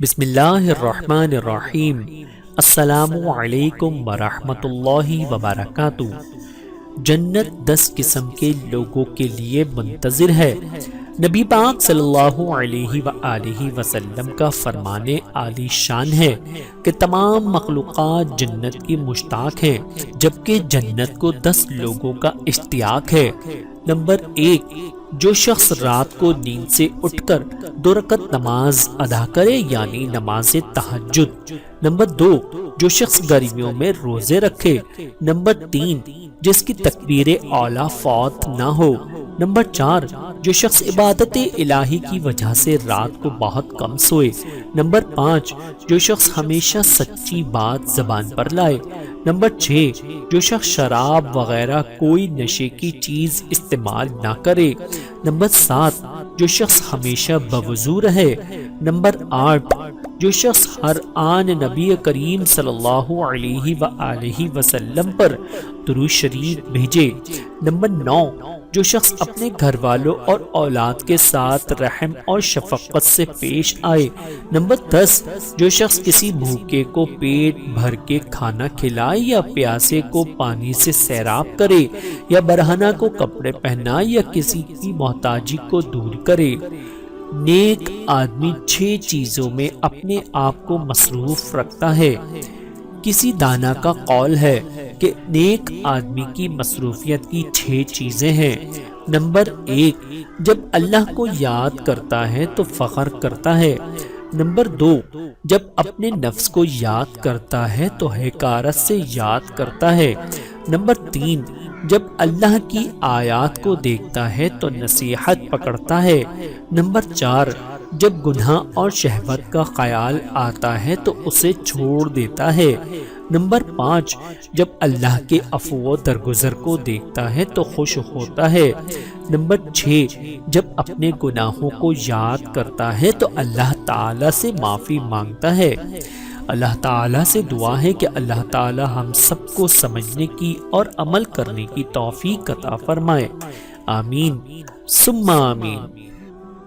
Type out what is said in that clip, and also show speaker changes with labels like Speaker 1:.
Speaker 1: بسم اللہ الرحمن الرحیم۔ السلام علیکم ورحمۃ اللہ وبرکاتہ۔ جنت 10 قسم کے لوگوں کے لیے منتظر ہے۔ نبی پاک صلی اللہ علیہ وآلہ وسلم کا فرمان عالی شان ہے کہ تمام مخلوقات جنت کی مشتاق ہیں، جبکہ جنت کو 10 لوگوں کا اشتیاق ہے۔ نمبر 1، جو شخص رات کو نیند سے اٹھ کر 2 رکعت نماز ادا کرے، یعنی نماز تہجد۔ نمبر 2، جو شخص گرمیوں میں روزے رکھے۔ نمبر 3، جس کی تکبیر اولیٰ فوت نہ ہو۔ نمبر 4، جو شخص عبادت الہی کی وجہ سے رات کو بہت کم سوئے۔ نمبر 5، جو شخص ہمیشہ سچی بات زبان پر لائے۔ نمبر 6، جو شخص شراب وغیرہ کوئی نشے کی چیز استعمال نہ کرے۔ نمبر 7، جو شخص ہمیشہ بوضو رہے۔ نمبر 8، جو شخص ہر آن نبی کریم صلی اللہ علیہ وآلہ وسلم پر درود شریف بھیجے۔ نمبر 9، جو شخص اپنے گھر والوں اور اولاد کے ساتھ رحم اور شفقت سے پیش آئے۔ نمبر 10، جو شخص کسی بھوکے کو پیٹ بھر کے کھانا کھلائے، یا پیاسے کو پانی سے سیراب کرے، یا برہنہ کو کپڑے پہنائے، یا کسی کی محتاجی کو دور کرے۔ نیک آدمی 6 چیزوں میں اپنے آپ کو مصروف رکھتا ہے۔ کسی دانا کا قول ہے کہ نیک آدمی کی مصروفیت کی 6 چیزیں ہیں۔ نمبر 1، جب اللہ کو یاد کرتا ہے تو فخر کرتا ہے۔ نمبر 2، جب اپنے نفس کو یاد کرتا ہے تو حقارت سے یاد کرتا ہے۔ نمبر 3، جب اللہ کی آیات کو دیکھتا ہے تو نصیحت پکڑتا ہے۔ نمبر 4، جب گناہ اور شہوت کا خیال آتا ہے تو اسے چھوڑ دیتا ہے۔ نمبر 5، جب اللہ کے عفو و درگزر کو دیکھتا ہے تو خوش ہوتا ہے۔ نمبر 6، جب اپنے گناہوں کو یاد کرتا ہے تو اللہ تعالیٰ سے معافی مانگتا ہے۔ اللہ تعالیٰ سے دعا ہے کہ اللہ تعالیٰ ہم سب کو سمجھنے کی اور عمل کرنے کی توفیق عطا فرمائے۔ آمین ثم آمین۔